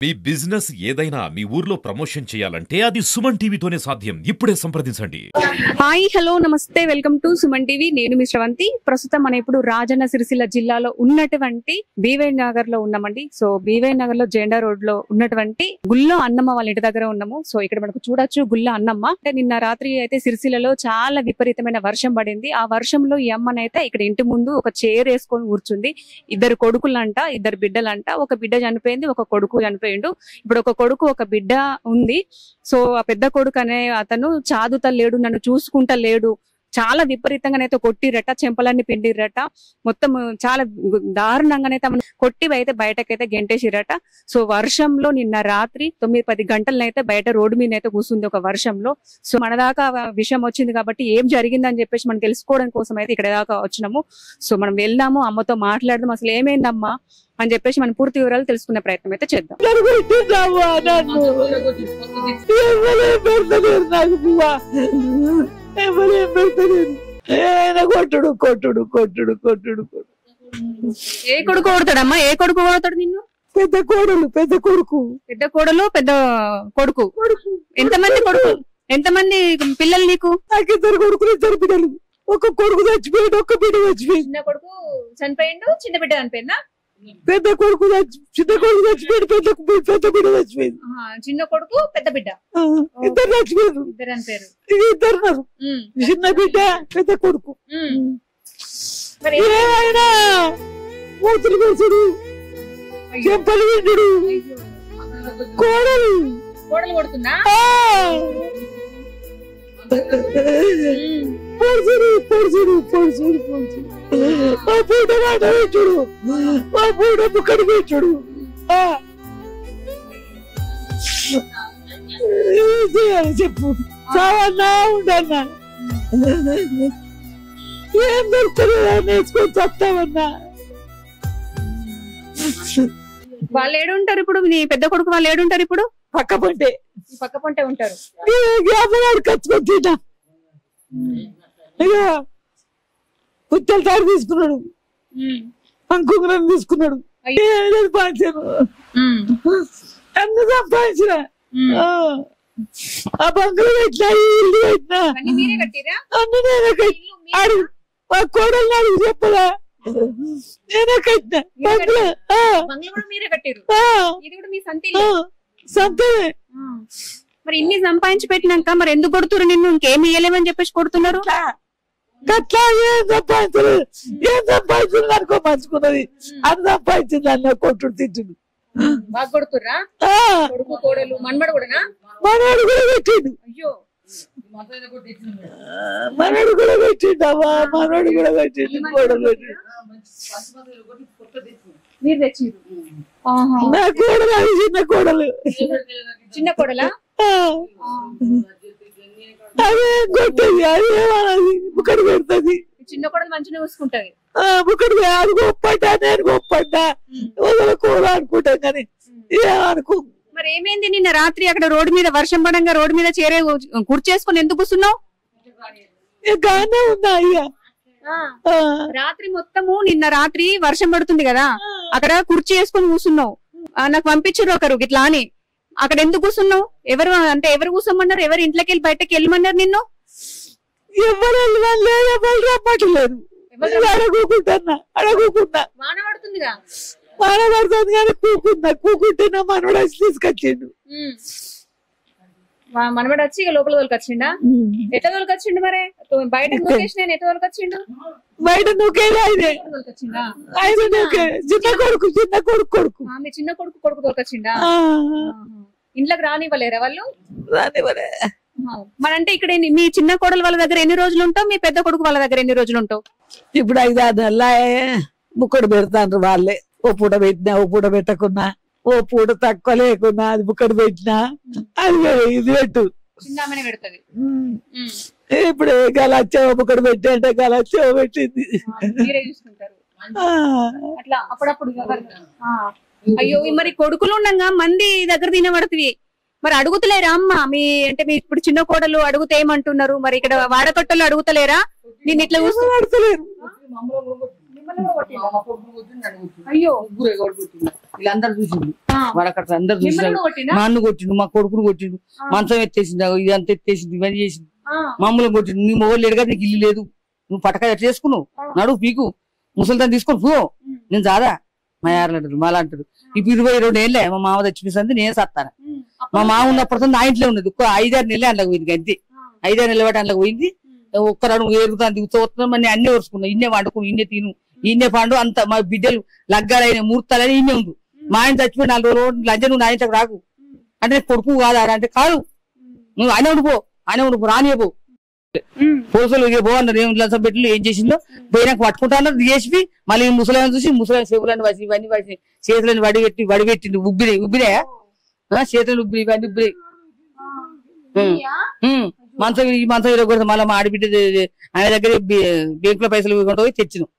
మీ business ఏదైనా మీ ఊర్లో promotion చేయాలంటే అది సుమన్ టీవీతోనే సాధ్యం. ఇప్పుడే సంప్రదించండి. హాయ్ హలో నమస్తే, వెల్కమ్ టు సుమన్ టీవీ. నేను మీ శ్రవంతి. ప్రస్తుతం మనం ఇప్పుడు రాజన్న సిరిసిల్ల జిల్లాలో ఉన్నటువంటి బీవై నగర్ లో ఉన్నామండి. సో బీవై నగర్ లో జెండా రోడ్ లో ఉన్నటువంటి గుళ్ళో అన్నమ్మ వాళ్ళ ఇంటి దగ్గర ఉన్నాము. సో ఇక్కడ మనకు చూడొచ్చు గుళ్ళ అన్నమ్మ. అంటే నిన్న రాత్రి అయితే సిరిసిల్లలో చాలా విపరీతమైన వర్షం పడింది. ఆ వర్షంలో ఈ అమ్మనైతే ఇక్కడ ఇంటి ముందు ఒక చైర్ వేసుకొని కూర్చుంది. ఇద్దరు కొడుకులంట, ఇద్దరు బిడ్డలంట. ఒక బిడ్డ చనిపోయింది, ఒక కొడుకు చనిపోయిండు. ఇప్పుడు ఒక కొడుకు ఒక బిడ్డ ఉంది. సో ఆ పెద్ద కొడుకు అనే అతను చాదుతలేడు, నన్ను చూసుకుంటా లేడు, చాలా విపరీతంగానైతే కొట్టిరట, చెంపలన్నీ పిండిరట, మొత్తం చాలా దారుణంగానైతే కొట్టి అయితే బయటకైతే గెంటేసిరట. సో వర్షంలో నిన్న రాత్రి 9-10 గంటలనైతే బయట రోడ్డు మీద అయితే కూర్చుంది ఒక వర్షంలో. సో మన దాకా విషయం వచ్చింది కాబట్టి ఏం జరిగిందని చెప్పేసి మనం తెలుసుకోవడం కోసం అయితే ఇక్కడ దాకా వచ్చినాము. సో మనం వెళ్దాము, అమ్మతో మాట్లాడదాం, అసలు ఏమైందమ్మా అని చెప్పేసి మనం పూర్తి వివరాలు తెలుసుకునే ప్రయత్నం అయితే చేద్దాం. కొట్టుడు కొట్టుడు కొట్టుడు కొట్టుడు. ఏ కొడుకు కొడతాడమ్మా? ఏ కొడుకు కొడతాడు నిన్ను? పెద్ద కోడలు, పెద్ద కొడుకు. పెద్ద కోడలు, పెద్ద కొడుకు. ఎంతమంది కొడుకు, ఎంతమంది పిల్లలు నీకు? నాకు ఇద్దరు కొడుకులు, ఇద్దరు బిడ్డలు. ఒక కొడుకు చచ్చిపోయాడు, ఒక బిడ్డ చచ్చిపోయింది. చిన్న కొడుకు చనిపోయిండు, చిన్న బిడ్డ చనిపోయిందా? పెద్ద కొడుకు చిన్న కొడుకు చచ్చిపోయాడు, పెద్ద బిడ్డ చచ్చిపోయింది. చిన్న కొడుకు పెద్ద బిడ్డ ఇద్దరు చచ్చిపోయారు, ఇద్దరు చనిపోయారు. ఇద్దరు చిన్న బిడ్డ పెద్ద కొడుకు. ఏమైనా మూతులు పెంచుడు, చెంపలు విండు, కోడలు కోడలు కొడుతున్నా పొడుచుడు పొడుచుడు పొడుచుడు పొడుచుడు. మా పూట మాట పెట్టుడు, మా పూట బుక్కడు పెట్టుడు. ఏం చేయాలి చెప్పు? చావన్నా ఉండన్నా, ఏం దొరుకుతుందా నేర్చుకొని చస్తామన్నా. వాళ్ళు ఏడుంటారు ఇప్పుడు? నీ పెద్ద కొడుకు వాళ్ళు ఏడుంటారు ఇప్పుడు? పక్క పొంటే, పక్క పొంటే ఉంటారు. కచ్చుకొని తిన్నా. ఇక పుత్తల తాడు తీసుకున్నాడు, అంకురం తీసుకున్నాడు, సంపాదించాను, అన్ని సంపాదించిన. ఆ బంకులు పెట్టినా, ఇల్లు పెట్టినా, అన్ని నేనే కట్టినా. మా కోడలు నాకు చెప్పదా, నేనే కట్టినా. సంతమే. మరి ఇన్ని సంపాదించి పెట్టినాక మరి ఎందుకు కొడుతున్నారు నిన్ను? ఇంకేమి ఇయ్యలేమని చెప్పేసి కొడుతున్నారు. అట్లా ఏం సంపాదించలేదు, ఏం సంపాదించలేదు అనుకో మంచుకున్నది. అది సంపాదించింది అన్న కొట్టుడు తిట్టుడు. బాగా కొడుతుర్రా? కొడుకు కోడలు మనమడు కూడా? మనవాడు కూడా పెట్టిండు. అయ్యో, మనవాడు కూడా పెట్టిండమ్మా, మనవాడు కూడా పెట్టిండు. కోడలు పెట్టిండు. మీరు తెచ్చిరు? నా కోడలు, అది చిన్న కోడలు. చిన్న కోడలా? అదే కొట్టది, అదేమన్నది బుక్కడు పెడుతుంది. చిన్న కోడలు మంచిగా చూసుకుంటది. బుక్కడు అది గొప్పంటా, నేను గొప్పంటా, కూర అనుకుంటాం కానీ ఏమనుకో. మరి ఏమైంది నిన్న రాత్రి అక్కడ రోడ్డు మీద వర్షం పడంగా రోడ్డు మీద చేరే కూర్చేసుకుని ఎందుకు కూర్చున్నావు? గానే ఉందా ఇక రాత్రి మొత్తము? నిన్న రాత్రి వర్షం పడుతుంది కదా, అక్కడ కుర్చీ వేసుకొని కూర్చున్నావు. నాకు పంపించారు ఒకరు ఇట్లా అని. అక్కడ ఎందుకు కూర్చున్నావు? ఎవరు అంటే ఎవరు కూర్చోమన్నారు? ఎవరు ఇంట్లోకి వెళ్ళి బయటకి వెళ్ళమన్నారు నిన్ను? ఎవరు రమ్మట్లేదు, అడగూకుంటున్నా, అడగూకున్నా. వాన పడుతుందిగా? వాన పడుతుంది కానీ కూకున్నా, కూకుంటే నా మనవాడు వచ్చి తీసుకొచ్చిండు. మనవాడు వచ్చి ఇక లోపల తోలుకొచ్చిండా? ఎట్లా తోలుకొచ్చిండు మరి? బయట నూకేసి నేను ఎట్లా తోలుకొచ్చిండు? బయట నూకేది ఆయనే, ఆయన నూకే. చిన్న కొడుకు, చిన్న కొడుకు కొడుకు. మీ చిన్న కొడుకు కొడుకు తోలుకొచ్చిండా? ఇంట్లోకి రానివ్వలేరా వాళ్ళు? రానివ్వలే. మరంటే ఇక్కడ మీ చిన్న కోడలు వాళ్ళ దగ్గర ఎన్ని రోజులు ఉంటావు? మీ పెద్ద కొడుకు వాళ్ళ దగ్గర ఎన్ని రోజులు ఉంటావు? ఇప్పుడు 5-6 నెలల బుక్కడు పెడతాను వాళ్ళే. ఓ పూట పెట్టినా, ఓ పూట పెట్టకున్నా, ఓ పూట తక్కువ లేకున్నా, అది బుక్కడు పెట్టినా, అది ఇది పెట్టు. చిన్నమ్మనే పెడుతుంది. ఇప్పుడు గలచ్చేవ బుక్కడు పెట్టి అంటే గలచ్చేవ పెట్టింది. మీరే చూసుకుంటారు అట్లా అప్పుడప్పుడు. అయ్యో, మరి కొడుకులు ఉండగా మంది దగ్గర తినబడుతుంది, మరి అడుగుతలేరా అమ్మ? మీ అంటే మీ ఇప్పుడు చిన్న కోడలు అడుగుతే ఏమంటున్నారు? మరి ఇక్కడ వాడకట్టలు అడుగుతలేరా? నేను ఇట్లా చూస్తూ? అయ్యో, వీళ్ళందరూ చూసిండు వాడు అక్కడ అందరు చూసినాడు. మా అన్ను కొట్టిండు, మా కొడుకును కొట్టిండు, మంచం ఎత్తేసిండు, ఇదంతా ఎత్తేసింది, ఇవన్నీ చేసింది, మమ్మల్ని కొట్టిండు. నీ మొగలు లేడు కదా, నీకు ఇల్లు లేదు, నువ్వు పట్టక ఎట్లా చేసుకున్నావు, నడువు పీకు, ముసలిదాన్ని తీసుకొని పో, నేను జాదా మా యారలు అంటారు, మాలా అంటారు. ఇప్పుడు 22 ఏళ్ళే మా మామ చచ్చిపోయింది, నేను సత్తాను. మా మామ ఉన్నప్పుడు నా ఇంట్లో ఉన్నది, 5-6 నెలలే అందులోకి పోయింది, అంతే 5-6 నెలల బట్టి అందులోకి పోయింది. ఒక్కరాడు ఏరుగుతాను దిగుతా మరి అన్నీ ఓర్చుకున్నా, ఇన్నే వండుకుని, ఇన్నే తిను, ఇన్నే పండు, అంత మా బిడ్డలు లగ్గాలైన ముహూర్తాలని ఇన్నే ఉంది. మా ఆయన చచ్చిపోయి 4 రోజులు లంచ, నువ్వు నా ఇంట్లోకి రాకు అంటే కొడుకు కాదా అంటే కాదు, నువ్వు ఆయన ఉండిపో, రానియపో. పోలీసులు పో అన్నారు, ఏం లంచం పెట్టి ఏం చేసిందో పోయినాక పట్టుకుంటా అన్నారు డిఎస్పీ. మళ్ళీ ముసలాన్ని చూసి ముసలాన్ని చెవులని వచ్చి ఇవన్నీ వచ్చి చేతులని వడిపెట్టిండు, ఉబ్బినాయా చేతులను ఉబ్బి, ఇవన్నీ ఉబ్బినాయి. మంచం ఈ మంచం ఇరగకూడదు. మళ్ళీ మా ఆడబిడ్డ ఆయన దగ్గర బ్యాంకులో పైసలు పోయి తెచ్చినాం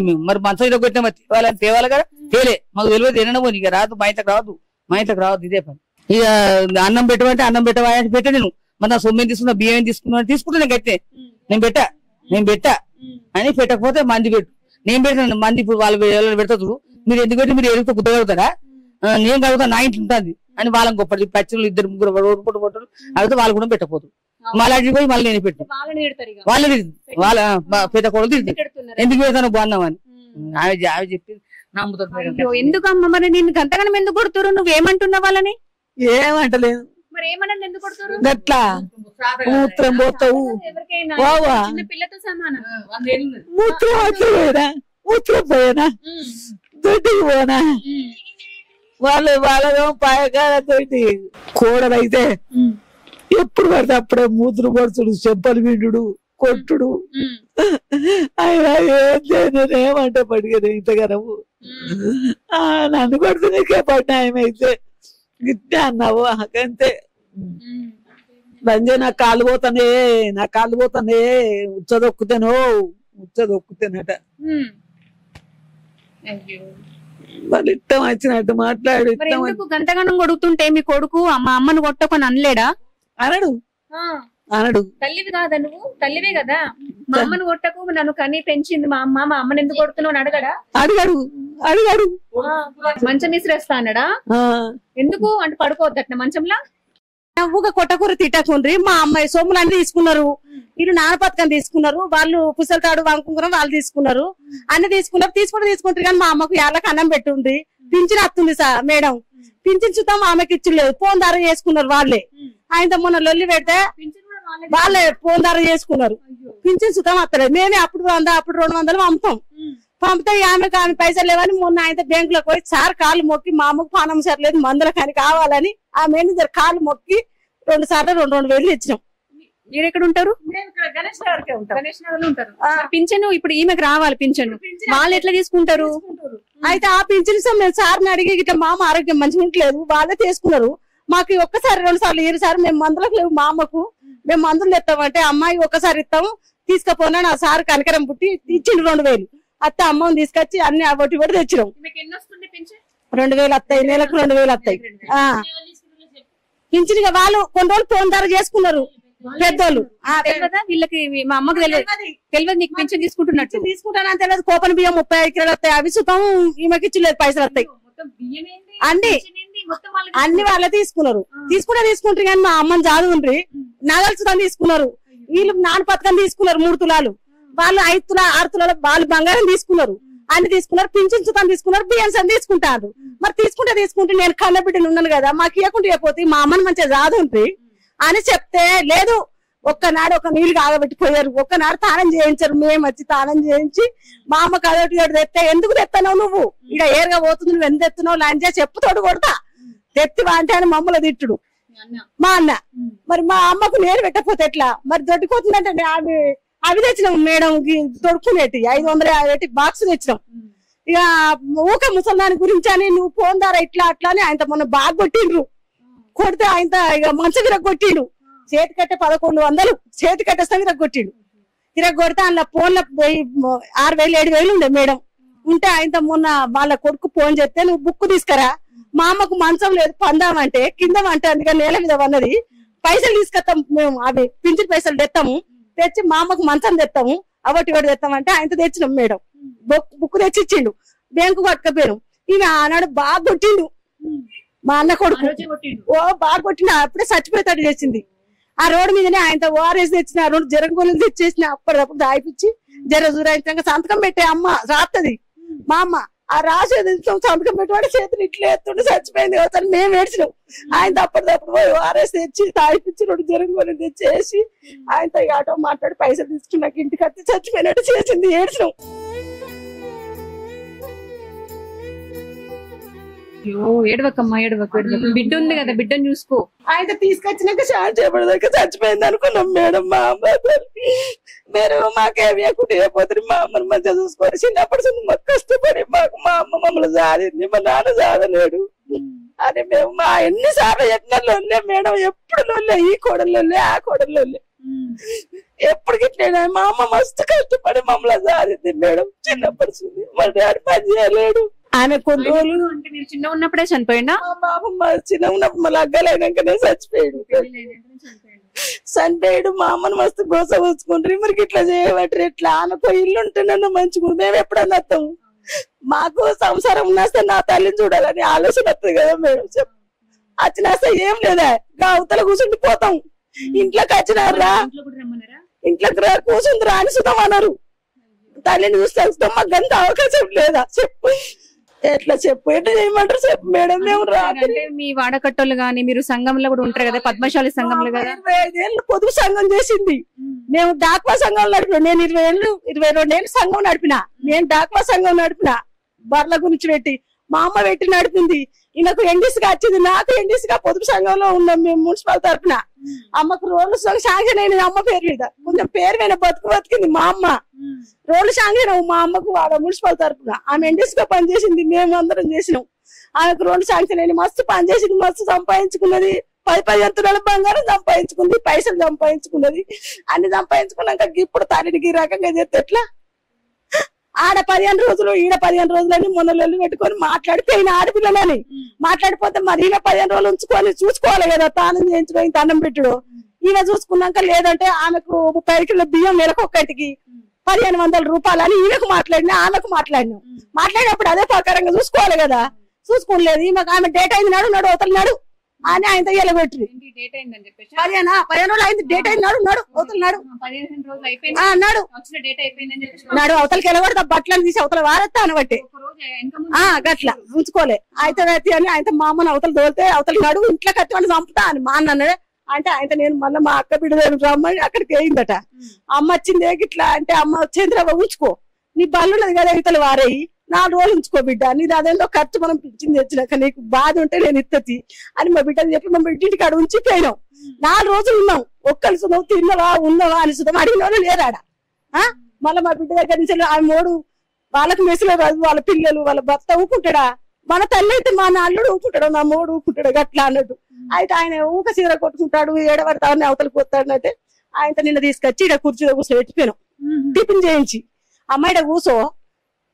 మేము. మరి మంచం ఇరగొట్టినా మరి తేవాలని తేవాలి కదా, తేలే మాకు తెలియదు, తినడం పోనీ ఇక రాదు, మా ఇంట్లోకి రావద్దు, ఇదే పని. ఇక అన్నం పెట్టమంటే అన్నం పెట్టవా అని పెట్టా నేను. మరి నా సొమ్మెం తీసుకున్నా, బియ్యం తీసుకుంటా నేను కట్టే, నేను పెట్టా అని పెట్టకపోతే మంది పెట్టు, నేను పెట్టాను మంది. ఇప్పుడు వాళ్ళు పెడతారు, మీరు ఎందుకు పెట్టి మీరు ఎదుగుతూ గుద్దగలుగుతారా, నేను కలుగుతా, నా ఇంట్లో ఉంటుంది అని వాళ్ళని గొప్పది. పచ్చళ్ళు 2-3 రోడ్డు పొట్టలు అడిగితే వాళ్ళు కూడా పెట్టకపోదు. మళ్ళీ అడిగి పోయి మళ్ళీ నేను పెట్టాను, వాళ్ళ పెద్ద కొడుకు తిరుగుతారు, ఎందుకు పెడతాను బాగున్నామని ఆమె చెప్పి నమ్ముతారు. ఎందుకమ్మా మరి నిన్ను గంతగానం ఎందుకు కొడుతురు, నువ్వేమంటున్నావు వాళ్ళని? ఏమంటలేదు, మరి ఏమన్నా ఎందుకు కొడుతురు? గట్లా మూత్రం పోతావు, పిల్లతో సమానం. మూత్రం పోయినా దొడ్డికి పోనా, వాళ్ళేమో పాయకాలతోటి. కోడలైతే ఎప్పుడు పడితే అప్పుడే మూతులు పడుతుడు, చెంపలు విండు, కొట్టుడు. ఆయన నేనేమంటే పడిగాను ఇంతగానము, నన్ను కొడుతు నీకే పడిన ఆయమైతే గిట్టే అన్నావు అంతే. రంజే నా కాళ్ళు పోతానే ఉచ్చదొక్కుతానట. వాళ్ళు ఇష్టం వచ్చినట్టు మాట్లాడు. గంటగానం కొడుతుంటే మీ కొడుకు మా అమ్మను కొట్టకొని అనలేడా? అనడు. తల్లివి కాదా నువ్వు? తల్లివే కదా, మా అమ్మను కొట్టకు, నన్ను కని పెంచింది మా అమ్మని ఎందుకు కొడుతున్నావు అని అడిగాడు. మంచం విసిరేస్తా అన్నాడా? ఎందుకు అంటే పడుకోవద్దట మంచంలా? ఊగా కొట్టకూర తిట్టకుండ్రి, మా అమ్మాయి సొమ్ములన్నీ తీసుకున్నారు, వీళ్ళు నాన్న పథకం తీసుకున్నారు, వాళ్ళు పుసల తాడు వంకుంకురం వాళ్ళు తీసుకున్నారు, అన్ని తీసుకుంటారు కానీ మా అమ్మకు ఏళ్ళకి అన్నం పెట్టుంది, పింఛన్ వస్తుంది సార్ మేడం, పింఛన్ చూద్దాం ఆమెకి ఇచ్చలేదు, ఫోన్ దారం చేసుకున్నారు వాళ్ళే. ఆయన మొన్న లొల్లి పెడితే వాళ్ళే ఫోన్ దారం చేసుకున్నారు, పింఛన్ చూద్దాం వస్తలేదు. మేమే అప్పుడు 200 పంపితే ఆమె పైసలు లేవని మొన్న ఆయన బ్యాంకులోకి పోయి సార్ కాళ్ళు మొక్కి మా అమ్మకు పానం సరలేదు మందుల కానీ కావాలని ఆ మేనేజర్ కాళ్ళు మొక్కి 2 సార్లు 2,000 ఇచ్చినాం. మీరు ఎక్కడ ఉంటారు? గణేష్ నగర్ ఉంటారు. పింఛను ఇప్పుడు ఈమెకు రావాలి, పింఛను వాళ్ళు ఎట్లా తీసుకుంటారు? అయితే ఆ పింఛన్ మేము సార్ని అడిగి ఇట్లా మా అమ్మ ఆరోగ్యం మంచిగా ఉండలేదు, వాళ్ళే తీసుకున్నారు. మాకు ఒక్కసారి 2 సార్లు 7 సార్లు మేము మందులకు లేవు మా అమ్మకు, మేము మందులు ఇస్తామంటే అమ్మాయి ఒక్కసారి ఇస్తాము తీసుకపోయినా నా సార్ కనకరం పుట్టి ఇచ్చిండు 2,000. అత్త అమ్మని తీసుకొచ్చి అన్ని ఒకటి కూడా తెచ్చినాం. 2,000 వస్తాయి, నెలకు 2,000 వస్తాయి. పింఛన్గా వాళ్ళు కొన్ని రోజులు ఫోన్ ధర చేసుకున్నారు పెద్దోళ్ళు. వీళ్ళకి మా అమ్మకు తెలియదు నీకు పింఛన్ తీసుకుంటానని తెలియదు. కోపన్ బియ్యం 35 కిలోలు వస్తాయి, అవి సుతం ఈమెకి ఇచ్చలేదు, పైసలు వస్తాయి అన్ని వాళ్ళే తీసుకున్నారు. తీసుకుంటారు కానీ మా అమ్మని చదువుండ్రి నగలు సుతం తీసుకున్నారు. వీళ్ళు నాన్న పథకం తీసుకున్నారు 3 తులాలు, వాళ్ళు 5 తులాలు 6 తులాలు వాళ్ళు బంగారం తీసుకున్నారు, అన్ని తీసుకున్నారు, పింఛన్ సుతం తీసుకున్నారు, బియ్యం తీసుకుంటారు. మరి తీసుకుంటే నేను కన్నబిడ్డను ఉన్నాను కదా, మాకు ఇవ్వకుండా ఇవ్వకపోతే మా అమ్మని మంచిగా చదువుండ్రి అని చెప్తే లేదు. ఒక్కనాడు ఒక నీళ్లు కాగబెట్టిపోయారు, ఒక్కనాడు తానం చేయించారు, మేము వచ్చి తానం చేయించి మా అమ్మ కదొట్టి తెస్తే ఎందుకు తెస్తావు నువ్వు ఇక ఏరుగా పోతుంది, నువ్వు ఎంత ఎత్తున్నావు లంచా చెప్పుతోడు కొడతా తెత్తివా అంటే అని మమ్మల్ని తిట్టుడు మా అన్న. మరి మా అమ్మకు నేను పెట్టకపోతే ఎట్లా? మరి దొడ్డిపోతుందంటే అవి తెచ్చినాం మేడం తొడుక్కునేటి 550 బాక్స్ తెచ్చినాం. ఇక ఊక ముసల్దాని గురించి అని నువ్వు ఫోన్ ద్వారా ఇట్లా అట్లా అని ఆయన మొన్న బాగా కొట్టిండ్రు. కొడితే ఆయన ఇక మంచం విరగొట్టిండు, చేతి కట్టే 1,100 చేతి కట్టేస్తాం విరగొట్టిండు. విరగొడితే అందులో ఫోన్లో 6,000-7,000 ఉండే మేడం ఉంటే ఆయన మొన్న వాళ్ళ కొడుకు ఫోన్ చేస్తే నువ్వు బుక్ తీసుకురా, మా అమ్మకు మంచం లేదు పందామంటే కిందమంటే అందుకని నేల మీద ఉన్నది, పైసలు తీసుకొస్తాం మేము, అవి పింఛన్ పైసలు తెస్తాము, తెచ్చి మా అమ్మకు మంచం తెస్తాము, అవటి తెస్తామంటే ఆయన తెచ్చినాం మేడం. బుక్ తెచ్చి ఇచ్చిండు, బ్యాంకు పట్టుకపోయాను. ఈమె ఆనాడు బాగా కొట్టిండు మా అన్న కొడుకు. ఓ బాగా కొట్టిండు, అప్పుడే చచ్చిపోయేటట్టు చేసింది. ఆ రోడ్డు మీదనే ఆయనతో ఓఆర్ఎస్ తెచ్చిన, ఆ 2 జరగబోలు తెచ్చేసిన, అప్పటికప్పుడు దాయిపించి జర సంతకం పెట్టే అమ్మ రాత్తది మా అమ్మ. ఆ రాసేది సంతకం పెట్టేవాడు చేతులు ఇట్లా ఎత్తుండే చచ్చిపోయింది కదా. మేము ఏడ్చినాం. ఆయన అప్పటికప్పుడు పోయి ఓఆర్ఎస్ తెచ్చి తాగిపించి 2 జరగబోలు తెచ్చేసి ఆయనతో ఆటో మాట్లాడి పైసలు తీసుకున్నాక ఇంటికి వచ్చి చచ్చిపోయినట్టు చేసింది. ఏడ్చినాం. ఏడవకమ్మా, ఏడవకు. బిడ్డ ఉంది కదా, బిడ్డను చూసుకో. ఆయన తీసుకొచ్చినాక చాలా చేపడదాకా చచ్చిపోయింది అనుకున్నాం మేడం. మా అమ్మ మీరు మాకేమి కుట్టిపోతుంది, మా అమ్మని మంచిగా చూసుకోవాలి. చిన్నప్పటి మాకు కష్టపడి మాకు మా అమ్మ మమ్మల్ని సాధింది, మా నాన్న సాధలేడు అని మేము మా ఎన్నిసార్లు చెప్పిన లోన్లే మేడం. ఎప్పుడు లోన్లే, ఈ కోడల్లోలే ఆ కోడల్లోలే, ఎప్పుడు గిట్లే. మా అమ్మ మస్తు కష్టపడి మమ్మల్ని సాధింది మేడం. చిన్నప్పటి మా డాడీ పని చేయలేడు. ఆమె కొన్ని రోజులు అంటే మీరు చిన్న ఉన్నప్పుడే చనిపోయిందా? మా బాబు చిన్న ఉన్నప్పుడు మళ్ళీ అగ్గలైనాకనే చచ్చిపోయాడు. మా అమ్మను మస్తు గోస వచ్చుకుంటారు. మరికి ఇట్లా చేయబట్టి ఎట్లా ఆమెకు ఇల్లు ఉంటే నన్ను మంచిగా మేము ఎప్పుడన్నా వస్తాం. మాకు సంసారం ఉన్నస్తే నా తల్లిని చూడాలని ఆలోచన వస్తుంది కదా మేడం. వచ్చినాస్తే ఏం లేదా, అవతల కూర్చుండి పోతాం. ఇంట్లోకి వచ్చినారా, ఇంట్లోకి రా కూర్చుంది రాని సుతం అన్నారు. తల్లిని చూస్తే మాకు అంత అవకాశం లేదా చెప్పు, ఎట్లా చెప్పు, ఎట్లా చేయమంటారు చెప్పు మేడం. మేము అంటే మీ వాడకట్టోళ్ళు గానీ మీరు సంఘంలో కూడా ఉంటారు కదా, పద్మశాలి సంఘంలో కదా. 25 ఏళ్ళు పొదుపు సంఘం చేసింది. మేము డాక్వా సంఘం నడిపిన. నేను 22 ఏళ్ళు సంఘం నడిపిన. నేను డాక్వా సంఘం నడిపిన. బర్ల గురించి పెట్టి మా అమ్మ పెట్టి నడిపింది. ఈయనకు ఎండిసిగా వచ్చింది, నాకు ఎండిసిగా పొదుపు సంఘంలో ఉన్నాం మేము మున్సిపల్ తరఫున. అమ్మకు రోడ్లు శాంక్షన్ అయినది అమ్మ పేరు మీద, కొంచెం పేరు మీద బతికింది మా అమ్మ. రోడ్లు శాంక్షన్ మా అమ్మకు వాడ మున్సిపల్ తరఫున. ఆమె ఎండిసిగా పనిచేసింది, మేము అందరం చేసినాం. ఆమెకు రోడ్లు శాంక్షన్ అయిన మస్తు పనిచేసింది, మస్తు సంపాదించుకున్నది. 10 తులాల బంగారం సంపాదించుకుంది, పైసలు సంపాదించుకున్నది. అన్ని సంపాదించుకున్నాక ఇప్పుడు తల్లికి రకంగా చేస్తే ఎట్లా? ఆడ 15 రోజులు ఈడ 15 రోజులని మొన్నలు పెట్టుకొని మాట్లాడిపోయిన ఆడపిల్లలని మాట్లాడిపోతే మరి ఈయన 15 రోజులు ఉంచుకొని చూసుకోవాలి కదా. తానం చేయించుకొని దండం పెట్టుడు ఈయన చూసుకున్నాక, లేదంటే ఆమెకు 30 కిలో బియ్యం నెలకొక్కటికి 1500 రూపాయలు అని ఈయనకు మాట్లాడినా ఆమెకు మాట్లాడినప్పుడు అదే ప్రకారంగా చూసుకోవాలి కదా. చూసుకోలేదు. ఈమెకు ఆమె డేట్ అయింది నాడు అవతలనాడు అని ఆయనతో ఎలగొట్టి 15 రోజులు అయింది, డేట్ అయింది నాడు అవతలనాడు నాడు అవతలకి వెళ్ళబడి బట్టలను తీసి అవతల వారెత్తా అనబట్టి గట్లా ఉంచుకోలే. అయితే అని ఆయన మా అమ్మని అవతల తోలితే అవతల నాడు ఇంట్లో కట్టమని చంపుతా అని మా అన్న అంటే ఆయన నేను మళ్ళీ మా అక్క బిడ్డ రమ్మని అక్కడికి వేయిందట. అమ్మ వచ్చిందే గిట్లా అంటే, అమ్మ వచ్చేంద్రబాబు ఉంచుకో, నీ బల్లున్నది కదా ఇతలు వారేయి, 4 రోజులు ఉంచుకో బిడ్డ, నీది అదేందో ఖర్చు మనం పిలిచింది తెచ్చినాక నీకు బాధ ఉంటే నేను ఇత్తతి అని మా బిడ్డని చెప్పి మా బిడ్డింటికి ఆడ ఉంచిపోయినాం. 4 రోజులు ఉన్నాం. ఒక్కరి సుధం తిన్నవా ఉన్నవా అని సుధం అడిగిన వాళ్ళు లేరాడ. మళ్ళీ మా బిడ్డ దగ్గర నుంచి ఆమె 3 వాళ్ళకి మెసులో రాదు, వాళ్ళ పిల్లలు వాళ్ళ భర్త ఊపుకుంటాడా, మన తల్లి అయితే మా అల్లుడు ఊపుకుంటాడు, నా మోడు ఊపుకుంటాడు గట్లా అన్నట్టు. అయితే ఆయన ఊక సీర కొట్టుకుంటాడు, ఏడబడతాడని అవతలకి పోతాడు. అంటే ఆయన నిన్న తీసుకొచ్చి ఇక్కడ కుర్చీలో కూర్చొని పెట్టిపోయాను. టిఫిన్ చేయించి అమ్మాయిడ కూర్చో,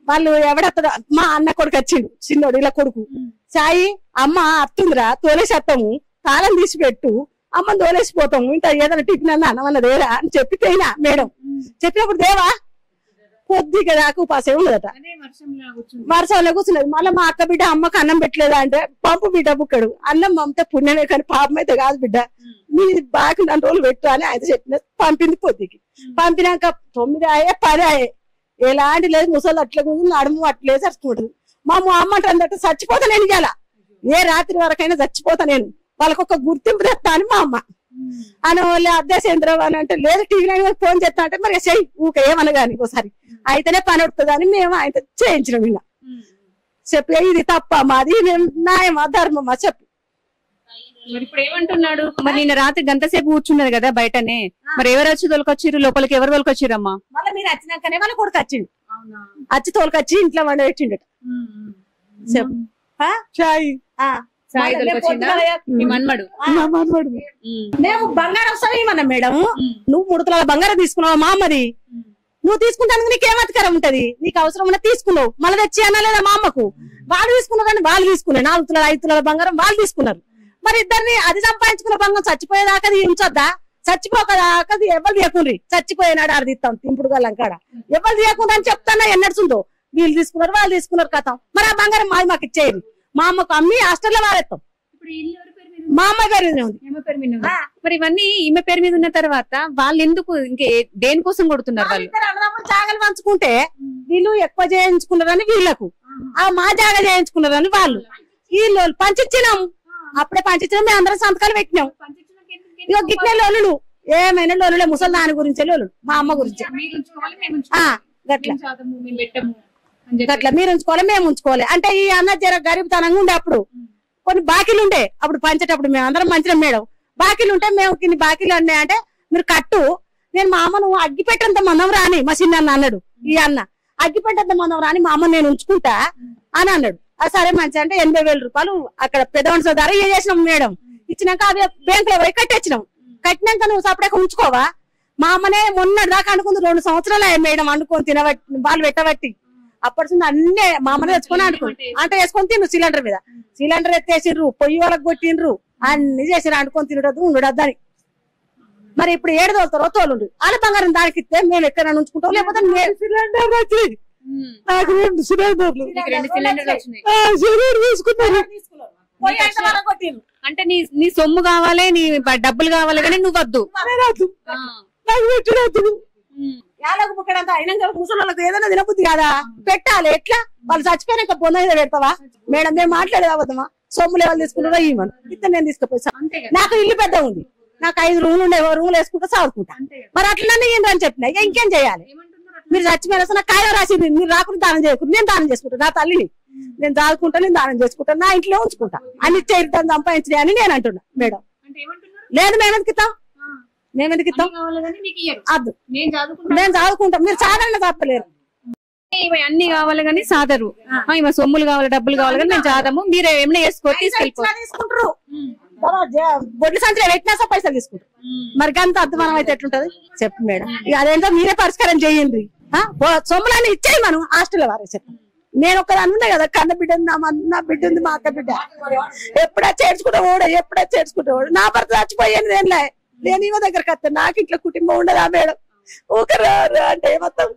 వాళ్ళు ఎవడత్తాడు మా అన్న కొడుకు వచ్చిండు, చిన్నోడు ఇలా కొడుకు, సాయి అమ్మ అత్తుందిరా తోలేసేస్తాము, తాళం తీసి పెట్టు, అమ్మని తోలేసిపోతాము, ఇంత ఏదైనా టిఫిన్ అన్న అన్నమన్న దేరా అని చెప్పిపోయినా మేడం. చెప్పినప్పుడు దేవా కొద్దిగా దాకా ఉపాసే ఉండదట, వర్షంలో కూర్చున్నది. మళ్ళీ మా అక్క బిడ్డ అమ్మకు అన్నం పెట్టలేదా అంటే, పంపు బిడ్డ బుక్కడు, అన్నం పంపితే పుణ్యమే కానీ పాపం అయితే కాదు బిడ్డ, మీది బాగా 4 రోజులు పెట్టు అని ఆయన చెప్పిన. పంపింది పొద్దుకి. పంపినాక 9 ఆయే 10 ఆయే, ఎలాంటి లేదు, ముసలు అట్లా కూర్చుని నడుము అట్లే చచ్చుకుంటుంది. మా అమ్మంటే అందట చచ్చిపోతా నేను ఇవాళ, ఏ రాత్రి వరకైనా చచ్చిపోతా నేను, వాళ్ళకి ఒక గుర్తింపు తెస్తా అని మా అమ్మ అని. వాళ్ళు అధ్యక్షేంద్రరావు అని అంటే, లేదు టీవీ నైన్ ఫోన్ చేస్తా అంటే, మరి చెయ్యి ఊక ఏమనగాని ఒకసారి అయితేనే పని వస్తుంది అని మేము ఆయన చేయించినాం. ఇలా చెప్పి ఇది తప్ప మాది న్యాయమా ధర్మమా చెప్పు. ఇప్పుడు ఏమంటున్నాడు మరి? నిన్న రాత్రి గంటసేపు కూర్చున్నది కదా బయటనే, మరి ఎవరు వచ్చి తోలుకొచ్చిర్రు లోపలికి? ఎవరు తోలుకొచ్చిరమ్మా? మళ్ళీ మీరు వచ్చినాకనే వాళ్ళ కొడుకు వచ్చిండు, వచ్చి తోలుకొచ్చి ఇంట్లో వండ పెట్టిండట. చెప్పు మేము బంగారం వస్తాం ఏమన్నా మేడం, నువ్వు 3 తులాల బంగారం తీసుకున్నావు మా అమ్మది, నువ్వు తీసుకుంటానికి నీకేం అధికారం ఉంటది? నీకు అవసరం ఉన్నా తీసుకున్నావు, మళ్ళీ తెచ్చి అనలేదా మా అమ్మకు? వాళ్ళు తీసుకున్నారని వాళ్ళు తీసుకున్నారు, 4 తులాల 5 తులాల బంగారం వాళ్ళు తీసుకున్నారు. మరి ఇద్దరిని అది సంపాదించుకున్న బంగారం చచ్చిపోయేదాకా ఉంచొద్దా? చచ్చిపోకదాకది ఎవరు తీయకుండ్రి, చచ్చిపోయినాడు ఆడ తీస్తాం తింపుడు గల్లం కాడ ఎవరు తీయకుండా అని చెప్తానా ఎన్నడుచుందో. వీళ్ళు తీసుకున్నారు వాళ్ళు తీసుకున్నారు కథం. మరి ఆ బంగారం మాది మాకు ఇచ్చేయండి. మా అమ్మకు అమ్మి హాస్టల్లో వారేస్తాం. మా అమ్మ పేరు మీద ఉంది. మరి ఇవన్నీ ఈమె పేరు మీద ఉన్న తర్వాత వాళ్ళు ఎందుకు ఇంకే దేనికోసం కొడుతున్నారు? వాళ్ళు జాగాలు పంచుకుంటే వీళ్ళు ఎక్కువ చేయించుకున్నారని వీళ్ళకు, మా జాగా చేయించుకున్నారని వాళ్ళు. వీళ్ళు పంచిచ్చినాం, అప్పుడే పంచిచ్చినాం, మేము అందరం సంతకాలు పెట్టినాం. ఇక గిట్నే లోలు ఏమైనా లోలులే, ముసలి దాని గురించే లోలు, మా అమ్మ గురించి. గట్లా మీరు ఉంచుకోవాలి మేము ఉంచుకోవాలి అంటే ఈ అన్న జర గరీబతనంగా ఉండే అప్పుడు కొన్ని బాకీలు ఉండే. అప్పుడు పంచేటప్పుడు మేము అందరం మంచిగా మేడం బాకీలు ఉంటే మేము కొన్ని బాకీలు ఉన్నాయంటే మీరు కట్టు, నేను మా అమ్మ నువ్వు అగ్గిపెట్టేంత మందం రాని మా చిన్న అన్న అన్నాడు. ఈ అన్న అగ్గిపెట్టేంత మందం రాని మా అమ్మ నేను ఉంచుకుంటా అని అన్నాడు. సరే మంచి అంటే 80,000 రూపాయలు అక్కడ పెద్దవన్స్ ధర ఏ చేసినాం మేడం. ఇచ్చినాక అవి బ్యాంక్ లో పోయి కట్టించినాం. కట్టినాక నువ్వు సపరేట్గా ఉంచుకోవా? మా అమ్మనే మొన్న దాకా అనుకుంది 2 సంవత్సరాలు మేడం అనుకొని తినబట్టి వాళ్ళు పెట్టబట్టి. అప్పటి అన్నీ మా అమ్మనే తెచ్చుకొని అనుకుంది అంటే వేసుకొని తిను. సిలిండర్ మీద సిలిండర్ ఎత్తేసిండ్రు, పొయ్యి వాళ్ళకి కొట్టిండ్రు, అన్ని చేసిరు. అనుకొని తినడద్దు ఉండడద్దు అని. మరి ఇప్పుడు 7 తోలుతారో తోలుండ్రు. వాళ్ళ బంగారం దానికి ఇస్తే మేము ఎక్కడ ఉంచుకుంటాం, లేకపోతే సిలిండర్ వచ్చి నాకు 2 సిలిండర్లు తీసుకున్నారు. అంటే నీ సొమ్ము కావాలి, నీ డబ్బులు కావాలి, కానీ నువ్వు వద్దు. బుక్కడంతా అయినా ముసలిళ్ళకి ఏదైనా తినబుద్ధి కదా పెట్టాలి. ఎట్లా వాళ్ళు చచ్చిపోయినాక పొంద మీద పెడతావా మేడం? మేము మాట్లాడేది అవద్దమా? సొమ్ములు ఎవరు తీసుకుంటారో ఇవ్వను, ఇస్తే నేను తీసుకుపోయి. నాకు ఇల్లు పెద్ద ఉంది, నాకు 5 రూములు ఉండే, రూములు వేసుకుంటా సాగుకుంటా. మరి అట్లనే ఏంటి అని చెప్పినా ఇక ఇంకేం చేయాలి? మీరు చచ్చిపోయినా నాకు కాయ రాసింది, మీరు రాకుండా దానం చేయకుండా నేను దానం చేసుకుంటా. నా తల్లిని నేను దాదుకుంటా, నేను దానం చేసుకుంటా, నా ఇంట్లో ఉంచుకుంటా. అన్ని చేరుతాను సంపాదించినాయి అని నేను అంటున్నా. మేడం లేదు మేమెందుకు ఇస్తాం, మేమెందుకు ఇస్తాం? అద్దు నేను చదువుకుంటాం, మీరు సాధారణ తప్పలేరు. అన్ని కావాలి కానీ సాదరు, ఈమె సొమ్ములు కావాలి, డబ్బులు కావాలి కానీ మేము చాదము. మీరు ఏమైనా వేసుకో తీసుకుంటారు. బొడ్ల సంచులు పెట్టినా పైసలు తీసుకుంటారు. మరి అంత అర్థమానం అయితే ఎట్లుంటది చెప్పు మేడం? ఇక అదేంటో మీరే పరిష్కారం చేయండి. సొమ్ములన్నీ ఇచ్చేయి మనం హాస్టల్లో వారే చెప్తాం. నేను ఒక్కదాన్ని ఉండే కదా, కన్న బిడ్డ ఉంది, నా బిడ్డ ఉంది, మా అక్క బిడ్డ. ఎప్పుడా చేర్చుకుంటావాడు, ఎప్పుడా చేర్చుకుంటావాడు. నా భర్త చచ్చిపోయాను నేనులే, నేను ఈమె దగ్గరకు వస్తాను. నాకు ఇట్లా కుటుంబం ఉండదా మేడం? ఊకరా అంటే మొత్తం